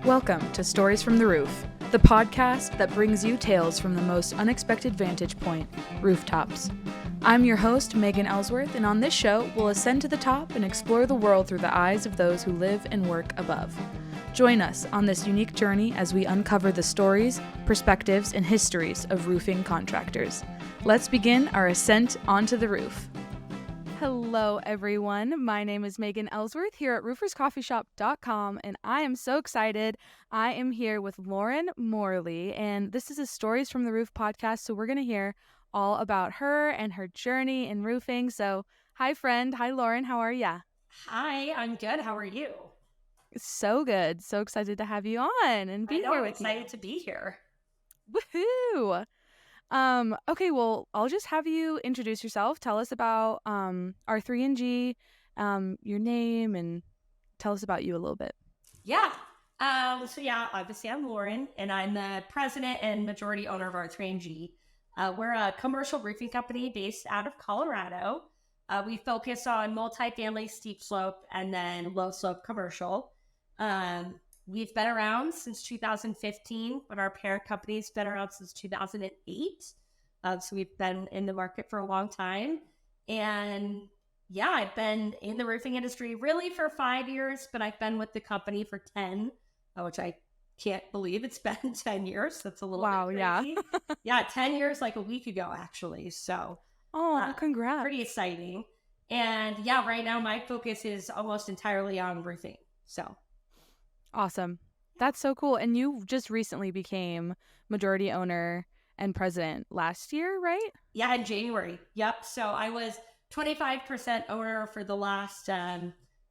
Welcome to Stories from the Roof, the podcast that brings you tales from the most unexpected vantage point, rooftops. I'm your host, Megan Ellsworth, and on this show, we'll ascend to the top and explore the world through the eyes of those who live and work above. Join us on this unique journey as we uncover the stories, perspectives, and histories of roofing contractors. Let's begin our ascent onto the roof. Hello, everyone. My name is Megan Ellsworth here at rooferscoffeeshop.com, and I am so excited. I am here with Lauren Morley, and this is a Stories from the Roof podcast, so we're going to hear all about her and her journey in roofing. So, hi, friend. Hi, Lauren. How are ya? Hi, I'm good. How are you? So good. So excited to have you on and be here with I'm excited to be here. Woohoo! Okay, well, I'll just have you introduce yourself. Tell us about R3G, your name, and tell us about you a little bit. Yeah. Obviously I'm Lauren, and I'm the president and majority owner of R3G. We're a commercial roofing company based out of Colorado. We focus on multifamily, steep slope, and then low slope commercial. We've been around since 2015, but our parent company's been around since 2008. So we've been in the market for a long time. And yeah, I've been in the roofing industry really for 5 years, but I've been with the company for 10, which I can't believe it's been 10 years. That's a little bit crazy. Yeah, 10 years like a week ago, actually. So, congrats. Pretty exciting. And yeah, right now my focus is almost entirely on roofing. So. Awesome. That's so cool. And you just recently became majority owner and president last year, right? Yeah, in January. Yep. So I was 25% owner for the last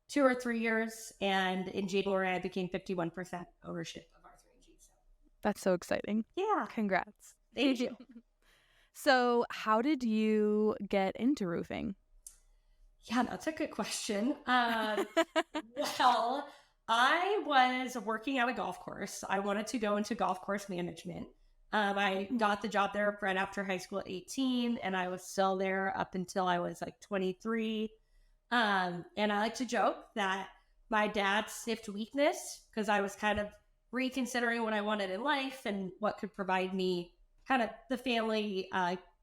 2 or 3 years. And in January, I became 51% ownership of R3G. So. That's so exciting. Yeah. Congrats. Thank you. So how did you get into roofing? Yeah, that's a good question. Well, I was working at a golf course. I wanted to go into golf course management. I got the job there right after high school at 18, and I was still there up until I was like 23. And I like to joke that my dad sniffed weakness because I was kind of reconsidering what I wanted in life and what could provide me kind of the family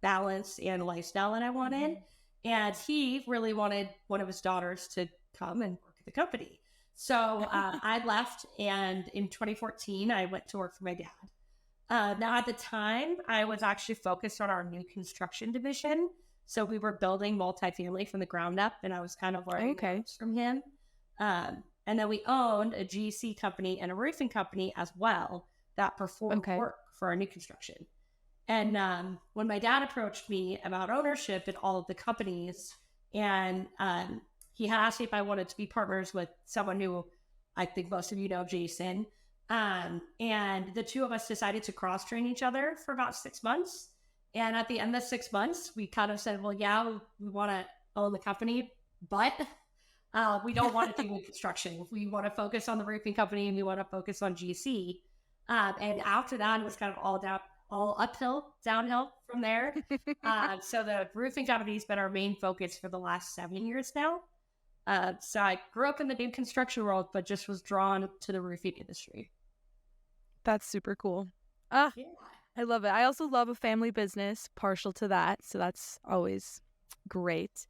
balance and lifestyle that I wanted. And he really wanted one of his daughters to come and work at the company. So I left, and in 2014, I went to work for my dad. Now, at the time, I was actually focused on our new construction division. So we were building multifamily from the ground up, and I was kind of learning from him. And then we owned a GC company and a roofing company as well that performed work for our new construction. And when my dad approached me about ownership in all of the companies, and he had asked me if I wanted to be partners with someone who I think most of you know, Jason. And the two of us decided to cross-train each other for about 6 months. And at the end of 6 months, we kind of said, well, yeah, we want to own the company, but we don't want to do construction. We want to focus on the roofing company, and we want to focus on GC. And after that, it was kind of all uphill, downhill from there. So the roofing company has been our main focus for the last 7 years now. So I grew up in the new construction world, but just was drawn to the roofing industry. That's super cool. Yeah. I love it. I also love a family business, partial to that. So that's always great.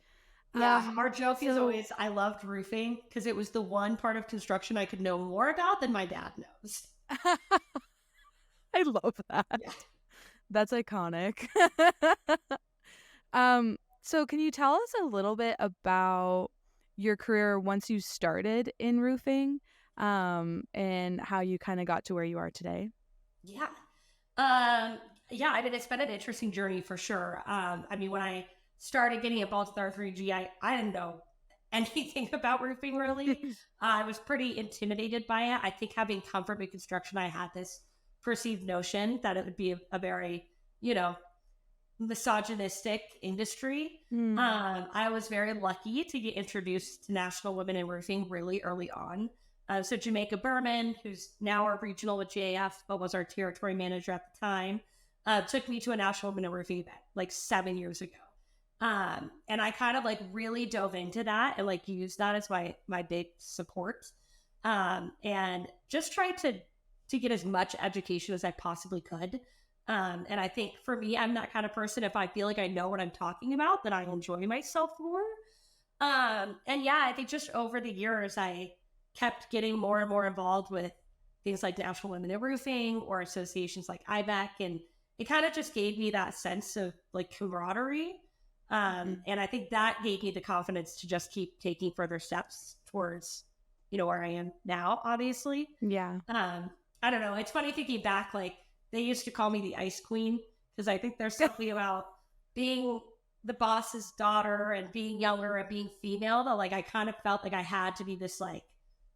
Yeah, our joke is always, I loved roofing because it was the one part of construction I could know more about than my dad knows. I love that. Yeah. That's iconic. So can you tell us a little bit about your career once you started in roofing, and how you kind of got to where you are today? Yeah. I mean, it's been an interesting journey for sure. I mean, when I started getting involved with R3G, I didn't know anything about roofing really. I was pretty intimidated by it. I think having come from construction, I had this perceived notion that it would be a very, misogynistic industry. I was very lucky to get introduced to National Women in Roofing really early on. So Jamaica Berman, who's now our regional with JAF, but was our territory manager at the time, took me to a National Women in Roofing event like 7 years ago. And I kind of like really dove into that and like used that as my big support. And just tried to to get as much education as I possibly could. And I think for me, I'm that kind of person. If I feel like I know what I'm talking about, then I enjoy myself more. And yeah, I think just over the years, I kept getting more and more involved with things like National Women in Roofing or associations like IBEC. And it kind of just gave me that sense of like camaraderie. And I think that gave me the confidence to just keep taking further steps towards, where I am now, obviously. Yeah. I don't know. It's funny thinking back, like they used to call me the Ice Queen because I think there's something about being the boss's daughter and being younger and being female that like I kind of felt like I had to be this like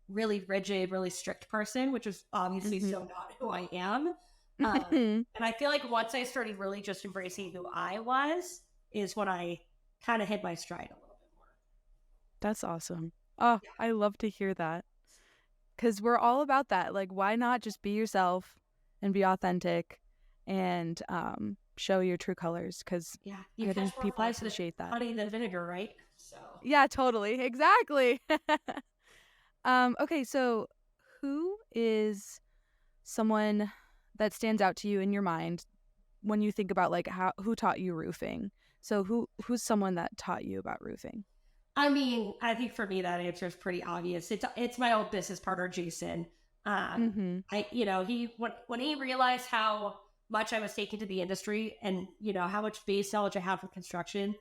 really rigid, really strict person, which is obviously so not who I am. And I feel like once I started really just embracing who I was is when I kind of hit my stride a little bit more. That's awesome. Oh, I love to hear that. Because we're all about that. Like, why not just be yourself and be authentic and show your true colors? Because you I think people appreciate that. Honey than vinegar, right? So yeah, totally, exactly. Okay, so who is someone that stands out to you in your mind when you think about like who taught you roofing? So who's someone that taught you about roofing? I mean, I think for me that answer is pretty obvious. It's my old business partner, Jason. He when he realized how much I was taking to the industry and how much base knowledge I have for construction,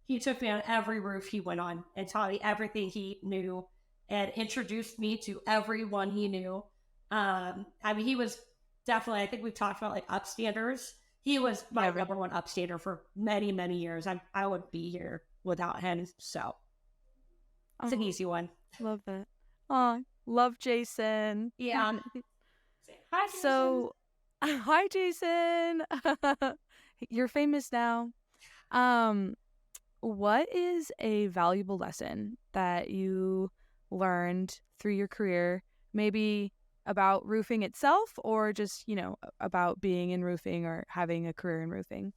he took me on every roof he went on and taught me everything he knew and introduced me to everyone he knew. I mean, he was definitely, I think we've talked about like upstanders. He was my number one upstander for many, many years. I wouldn't be here without him. So it's an easy one. Love that. Oh, love Jason. Yeah. Hi, Jason. So, hi, Jason. You're famous now. What is a valuable lesson that you learned through your career, maybe about roofing itself or just, about being in roofing or having a career in roofing?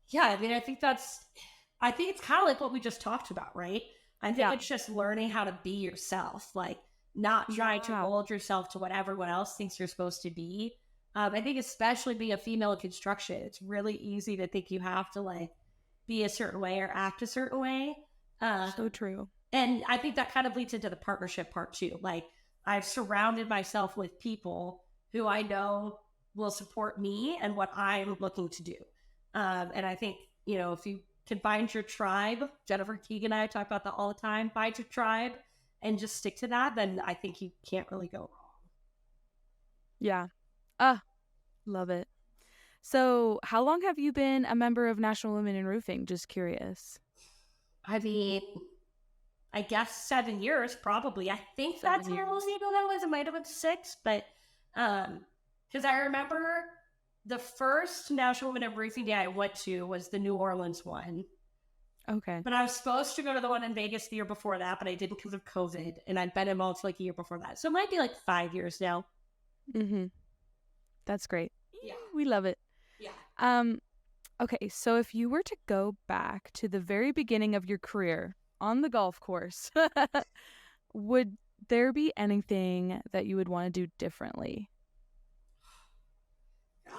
Yeah, I mean, I think it's kind of like what we just talked about, right? I think it's just learning how to be yourself, like not trying to mold yourself to what everyone else thinks you're supposed to be. I think especially being a female in construction, it's really easy to think you have to like be a certain way or act a certain way. So true. And I think that kind of leads into the partnership part too. Like I've surrounded myself with people who I know will support me and what I'm looking to do. And I think, if you can find your tribe, Jennifer Keegan and I talk about that all the time, find your tribe and just stick to that, then I think you can't really go wrong. Yeah. Love it. So how long have you been a member of National Women in Roofing? Just curious. I mean, I guess 7 years, probably. I think that's how long ago that was. It might have been 6, but because I remember the first National Women in Roofing Day I went to was the New Orleans one. Okay. But I was supposed to go to the one in Vegas the year before that, but I didn't because of COVID, and I'd been involved like a year before that. So it might be like 5 years now. That's great. Yeah. We love it. Yeah. Okay, so if you were to go back to the very beginning of your career on the golf course, would there be anything that you would want to do differently?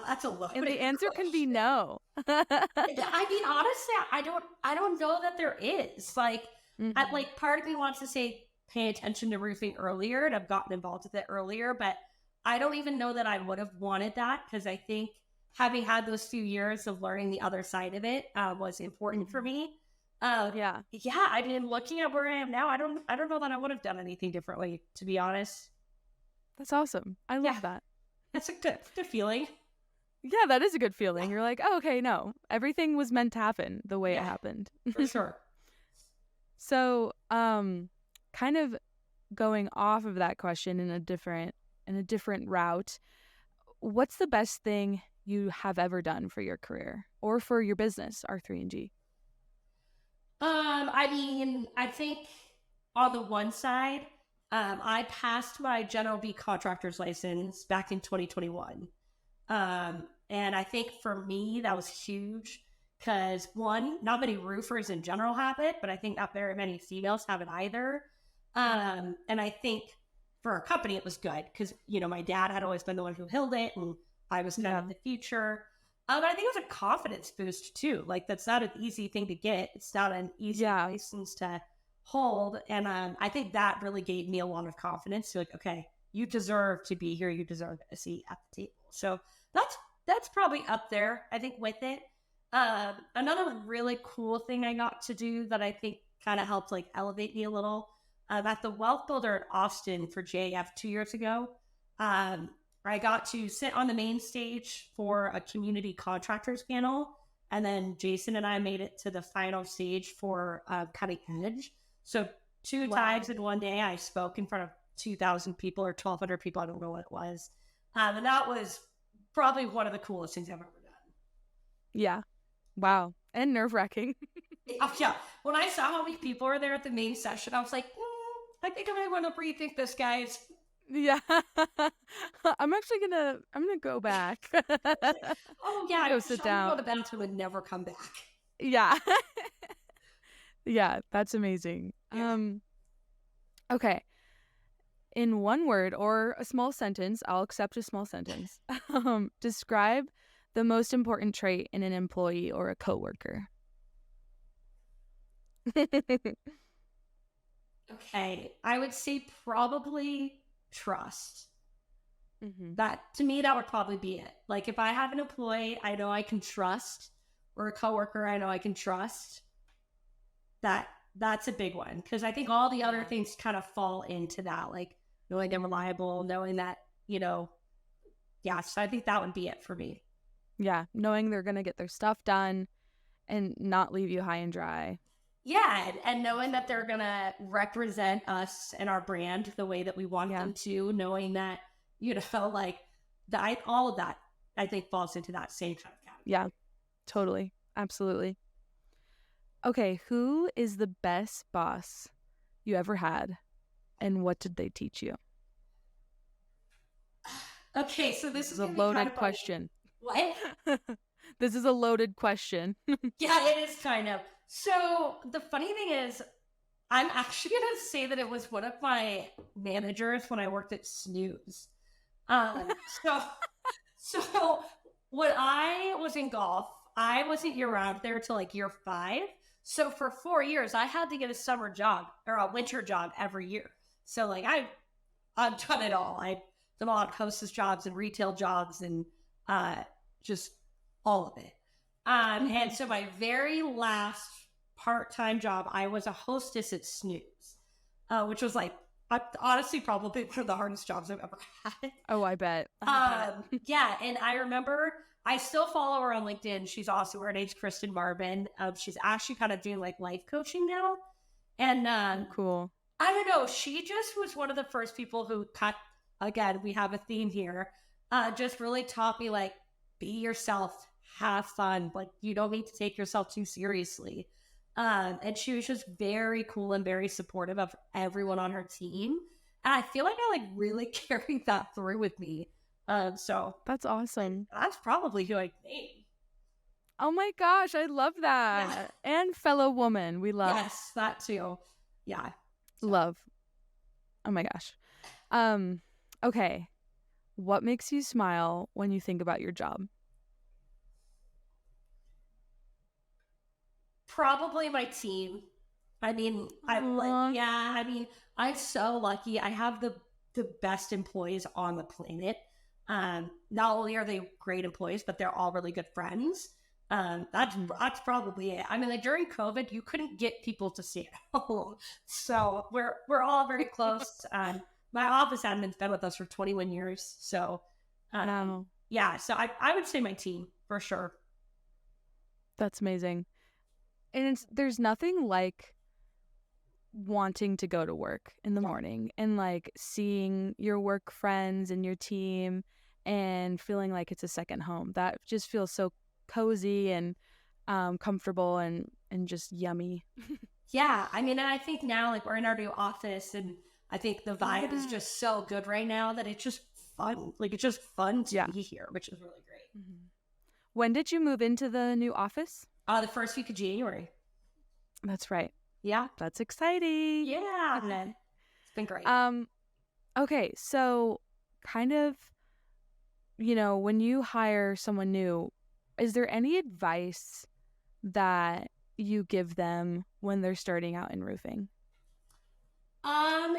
That's a loaded And the answer question. can be no. I mean, honestly, I don't know that there is. Like, part of me wants to say pay attention to roofing earlier, and I've gotten involved with it earlier, but I don't even know that I would have wanted that because I think having had those few years of learning the other side of it was important for me. Yeah. I mean, looking at where I am now, I don't know that I would have done anything differently, to be honest. That's awesome. I love that. That's a good feeling. Yeah, that is a good feeling. You're like, oh, okay, no, everything was meant to happen the way it happened. For sure. So, kind of going off of that question in a different route, what's the best thing you have ever done for your career or for your business, R3G? I mean, I think on the one side, I passed my General B contractor's license back in 2021. And I think for me, that was huge because one, not many roofers in general have it, but I think not very many females have it either. And I think for our company, it was good because, my dad had always been the one who held it and I was kind of the future. But I think it was a confidence boost too. Like, that's not an easy thing to get. It's not an easy license to hold. And I think that really gave me a lot of confidence to, like, okay, you deserve to be here. You deserve a seat at the table. So that's probably up there, I think, with it. Another really cool thing I got to do that I think kind of helped, like, elevate me a little, at the Wealth Builder in Austin for JF 2 years ago, I got to sit on the main stage for a community contractors panel. And then Jason and I made it to the final stage for Cutting Edge. So 2 times in one day, I spoke in front of 2,000 people or 1,200 people. I don't know what it was. And that was probably one of the coolest things I've ever done. Yeah. Wow. And nerve-wracking. Yeah. When I saw how many people were there at the main session, I was like, I think I might want to rethink this, guys. Yeah. I'm gonna go back. Oh yeah, go sit down. Go to the bathroom and never come back. Yeah. Yeah, that's amazing. Yeah. Okay. In one word or a small sentence, I'll accept a small sentence. Describe the most important trait in an employee or a coworker. Okay, I would say probably trust. Mm-hmm. That, to me, that would probably be it. Like, if I have an employee I know I can trust, or a coworker I know I can trust, that's a big one. Because I think all the other things kind of fall into that, like knowing they're reliable, knowing that, so I think that would be it for me. Yeah, knowing they're going to get their stuff done and not leave you high and dry. Yeah, and knowing that they're going to represent us and our brand the way that we want them to, knowing that, like, all of that, I think, falls into that same kind of category. Yeah, totally. Absolutely. Okay, who is the best boss you ever had, and what did they teach you? Okay, so this is a loaded question. What? This is a loaded question. Yeah, it is kind of. So the funny thing is, I'm actually going to say that it was one of my managers when I worked at Snooze. So when I was in golf, I wasn't year-round there till like year 5. So for 4 years, I had to get a summer job or a winter job every year. So like I've done it all. I've done a lot of hostess jobs and retail jobs and just all of it. And so my very last part-time job, I was a hostess at Snooze, which was like, honestly, probably one of the hardest jobs I've ever had. Oh, I bet. Yeah, and I remember, I still follow her on LinkedIn. She's awesome. Her name's Kristen Marvin. She's actually kind of doing like life coaching now. And cool. I don't know. She just was one of the first people who again, we have a theme here, just really taught me, like, be yourself, have fun. Like, you don't need to take yourself too seriously. And she was just very cool and very supportive of everyone on her team. And I feel like I like really carried that through with me. So that's awesome. That's probably who I named. Oh my gosh, I love that. Yeah. And fellow woman, we love. Yes, that too. Yeah. So. Love. Oh my gosh. Okay. What makes you smile when you think about your job? Probably my team. I mean, I'm so lucky. I have the best employees on the planet. Not only are they great employees, but they're all really good friends. That's probably it. I mean, like, during COVID, you couldn't get people to stay at home, so we're all very close. My office admin's been with us for 21 years, so yeah. So I would say my team for sure. That's amazing. And there's nothing like wanting to go to work in the morning and like seeing your work friends and your team and feeling like it's a second home. That just feels so cozy and comfortable and just yummy. Yeah, I mean, and I think now, like, we're in our new office, and I think the vibe is just so good right now that it's just fun. Like, it's just fun to be here, which is really great. Mm-hmm. When did you move into the new office? The first week of January. That's right. Yeah. That's exciting. Yeah. It's been great. Okay, so kind of, when you hire someone new, is there any advice that you give them when they're starting out in roofing?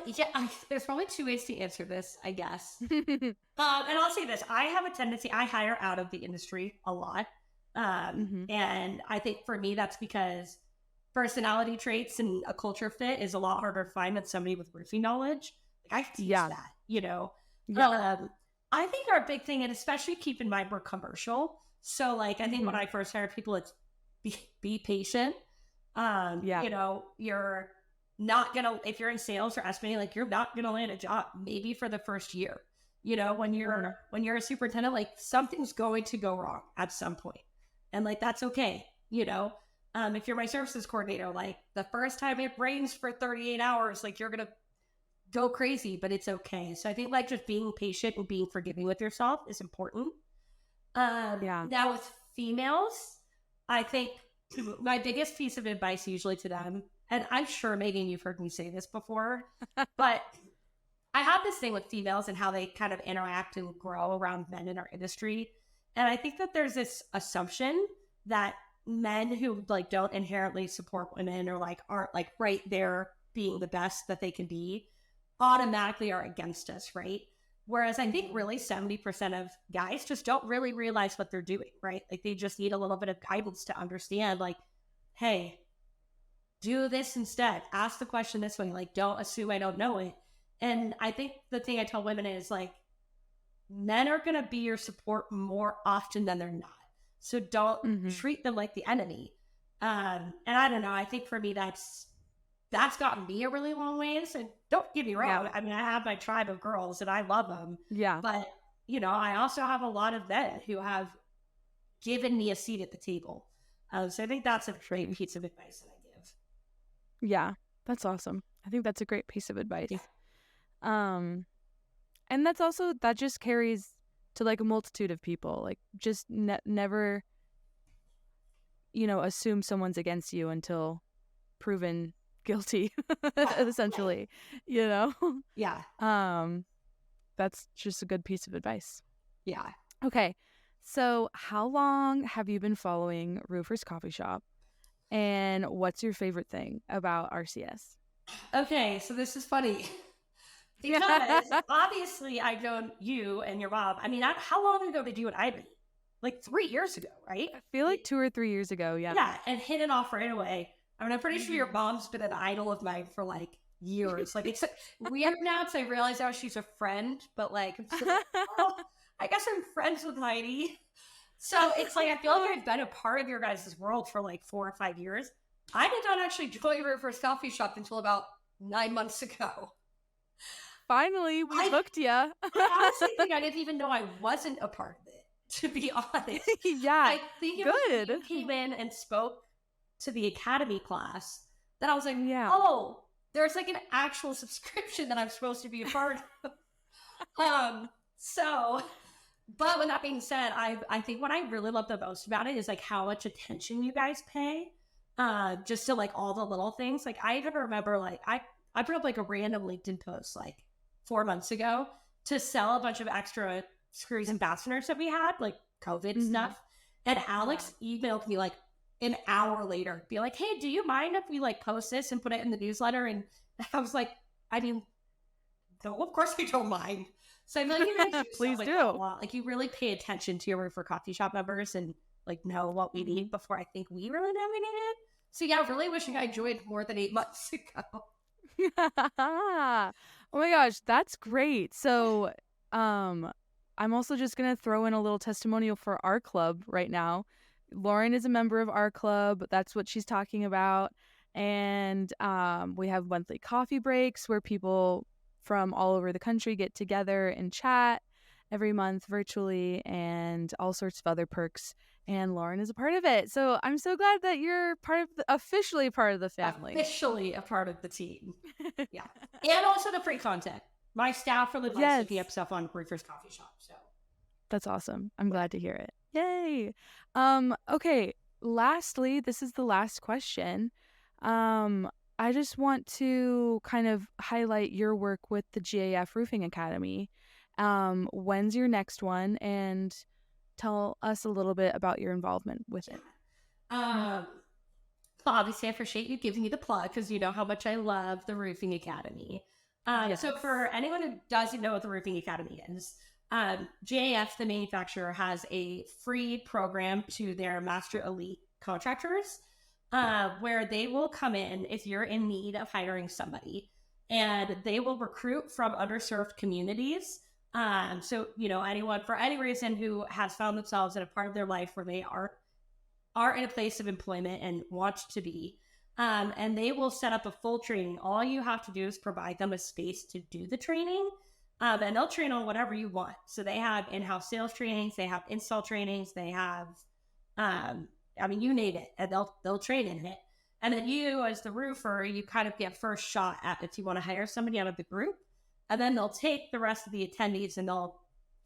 Yeah, there's probably two ways to answer this, I guess. And I'll say this: I have a tendency, I hire out of the industry a lot. hmm And I think for me, that's because personality traits and a culture fit is a lot harder to find than somebody with roofing knowledge. Like I teach Yeah. that, you know. Yeah. I think our big thing, and especially keep in mind we're commercial. So like I think when Mhm. I first hired people, it's be patient. Yeah. You're not gonna, if you're in sales or estimating, like you're not gonna land a job maybe for the first year. When Mhm. you're a superintendent, like something's going to go wrong at some point, and like that's okay. If you're my services coordinator, like the first time it rains for 38 hours, like you're gonna go crazy, but it's okay. So I think like just being patient and being forgiving with yourself is important. Yeah. Now with females, I think my biggest piece of advice usually to them, and I'm sure Megan, you've heard me say this before, but I have this thing with females and how they kind of interact and grow around men in our industry. And I think that there's this assumption that men who like don't inherently support women or like aren't like right there being the best that they can be automatically are against us, right? Whereas I think really 70% of guys just don't really realize what they're doing, right? Like they just need a little bit of guidance to understand, like, hey, do this instead. Ask the question this way. Like, don't assume I don't know it. And I think the thing I tell women is like, men are going to be your support more often than they're not. So don't Mhm. treat them like the enemy. And I don't know. I think for me, that's gotten me a really long ways. And don't get me Yeah. wrong. I mean, I have my tribe of girls and I love them. Yeah. But, I also have a lot of men who have given me a seat at the table. So I think that's a great piece of advice that I give. Yeah. That's awesome. I think that's a great piece of advice. Yeah. Um, and that just carries to like a multitude of people. Like just never, assume someone's against you until proven guilty, essentially, you know? Yeah. Um, that's just a good piece of advice. Yeah. Okay. So, how long have you been following Roofer's Coffee Shop? And what's your favorite thing about RCS? Okay, so this is funny because obviously I've known you and your mom. I mean, how long ago did you and I meet? Like 3 years ago, right? I feel like 2 or 3 years ago. Yeah. Yeah, and hit it off right away. I mean, I'm pretty sure your Mhm. mom's been an idol of mine for like years. Like it's weird now because I realize now she's a friend, but like I'm still like, oh, I guess I'm friends with Heidi. So it's like I feel like I've been a part of your guys' world for like 4 or 5 years. I did not actually join your first coffee shop until about 9 months ago. Finally, we I, hooked ya. I honestly think I didn't even know I wasn't a part of it, to be honest. Yeah. I think it was when Good. you came in and spoke to the academy class that I was like, Yeah. oh, there's like an actual subscription that I'm supposed to be a part of. So, but with that being said, I think what I really love the most about it is like how much attention you guys pay, just to like all the little things. Like I even remember like I put up like a random LinkedIn post like 4 months ago to sell a bunch of extra screws and fasteners that we had, like COVID Mhm. stuff. And Alex emailed me like an hour later, be like, hey, do you mind if we like post this and put it in the newsletter? And I was like, I mean, no, of course I don't mind. So I feel like you guys do Please stuff like that a do. lot. Like you really pay attention to your Root for Coffee Shop members and like know what we need before I think we really know we need it. So yeah, really wishing I joined more than 8 months ago. Oh my gosh, that's great. So, I'm also just gonna throw in a little testimonial for our club right now. Lauren is a member of our club. That's what she's talking about. And we have monthly coffee breaks where people from all over the country get together and chat every month virtually and all sorts of other perks. And Lauren is a part of it. So I'm so glad that you're officially part of the family. Officially a part of the team. Yeah. And also the free content. My staff really likes Yes. looking up stuff on Roofer's Coffee Shop. So That's awesome. I'm glad to hear it. Yay. Okay. Lastly, this is the last question. Um, I just want to kind of highlight your work with the GAF Roofing Academy. When's your next one? And tell us a little bit about your involvement with it. Um, well, obviously, I appreciate you giving me the plug because you know how much I love the Roofing Academy. So, Yes. for anyone who doesn't know what the Roofing Academy is, JAF, the manufacturer, has a free program to their master elite contractors where they will come in if you're in need of hiring somebody and they will recruit from underserved communities. So, you know, anyone for any reason who has found themselves in a part of their life where they are in a place of employment and want to be. And they will set up a full training. All you have to do is provide them a space to do the training. And they'll train on whatever you want. So they have in-house sales trainings, they have install trainings, they have, you name it, and they'll train in it. And then you, as the roofer, you kind of get first shot at if you want to hire somebody out of the group. And then they'll take the rest of the attendees and they'll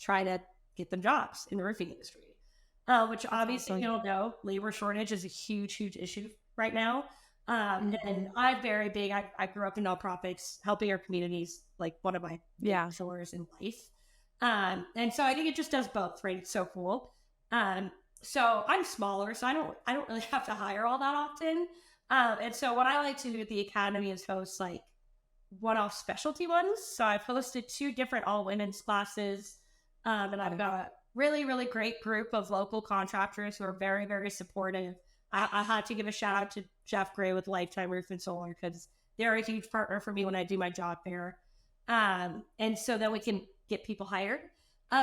try to get them jobs in the roofing industry. Which obviously, you don't know, labor shortage is a huge, huge issue right now. And I'm very big. I grew up in nonprofits, helping our communities, like one of my pillars in life. And so I think it just does both, right? It's so cool. So I'm smaller, so I don't really have to hire all that often. And so what I like to do at the academy is host like one-off specialty ones. So I've hosted 2 different all women's classes, and I've got a really, really great group of local contractors who are very, very supportive. I had to give a shout out to Jeff Gray with Lifetime Roof and Solar because they're a huge partner for me when I do my job there. And so then we can get people hired.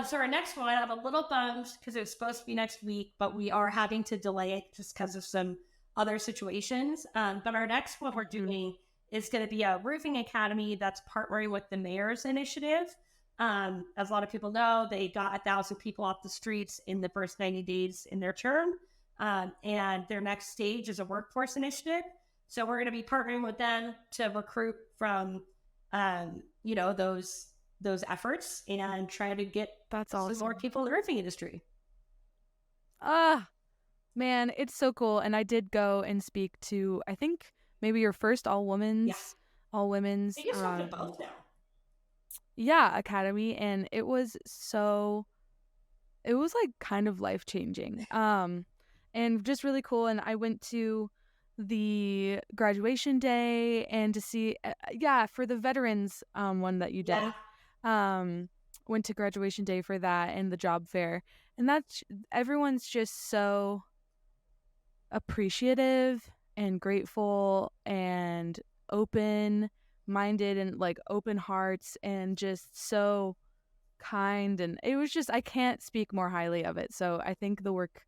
So our next one, I'm a little bummed because it was supposed to be next week, but we are having to delay it just because of some other situations. But our next one we're doing is going to be a roofing academy that's partnering with the mayor's initiative. As a lot of people know, they got 1,000 people off the streets in the first 90 days in their term. And their next stage is a workforce initiative. So we're going to be partnering with them to recruit from, those efforts and try to get more people in the roofing industry. Man, it's so cool. And I did go and speak to, I think, maybe your first all women's. I guess we're both now. Academy, and it was like kind of life-changing and just really cool. And I went to the graduation day and to see for the veterans one that you did. Went to graduation day for that and the job fair, and that's everyone's just so appreciative and grateful and open minded and like open hearts and just so kind, and it was just I can't speak more highly of it. So I think the work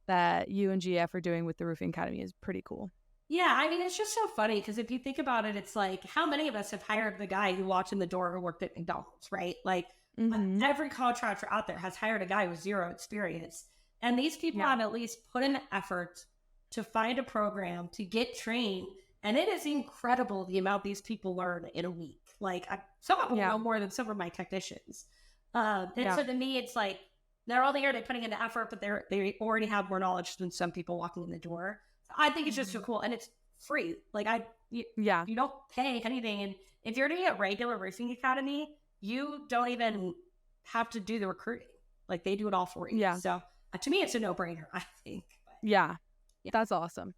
that you and GF are doing with the Roofing Academy is pretty cool. Yeah, I mean, it's just so funny because if you think about it, it's like how many of us have hired the guy who walked in the door who worked at McDonald's, right? Like every contractor out there has hired a guy with 0 experience, and these people have at least put in the effort to find a program to get trained. And it is incredible the amount these people learn in a week. Like some of them know more than some of my technicians. So to me, it's like not only are they putting in the effort, but they already have more knowledge than some people walking in the door. So I think it's just so cool, and it's free. Like you don't pay anything, and if you're doing a regular roofing academy, you don't even have to do the recruiting. Like they do it all for you. Yeah. So to me, it's a no-brainer, I think. But, that's awesome.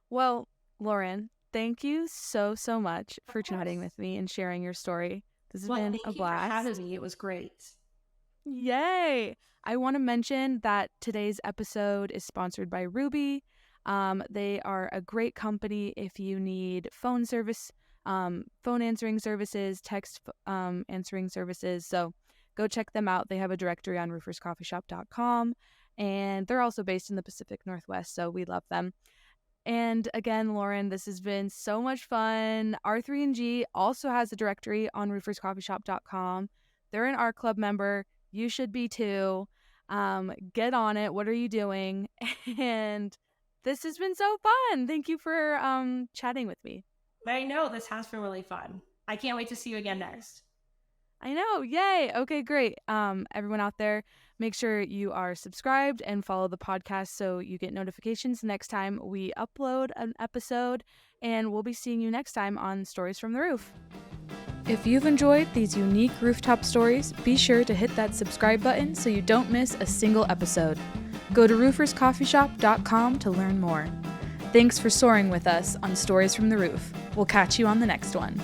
Well, Lauren, thank you so much for chatting with me and sharing your story. This has been a blast. Thank you for having me. It was great. Yay! I want to mention that today's episode is sponsored by Ruby. They are a great company if you need phone answering services, text answering services. So go check them out. They have a directory on rooferscoffeeshop.com, and they're also based in the Pacific Northwest, so we love them. And again, Lauren, this has been so much fun. R3G also has a directory on rooferscoffeeshop.com. They're an art club member. You should be too. Get on it. What are you doing? And this has been so fun. Thank you for chatting with me. I know this has been really fun. I can't wait to see you again next. I know. Yay. Okay, great. Everyone out there, make sure you are subscribed and follow the podcast so you get notifications next time we upload an episode. And we'll be seeing you next time on Stories from the Roof. If you've enjoyed these unique rooftop stories, be sure to hit that subscribe button so you don't miss a single episode. Go to rooferscoffeeshop.com to learn more. Thanks for soaring with us on Stories from the Roof. We'll catch you on the next one.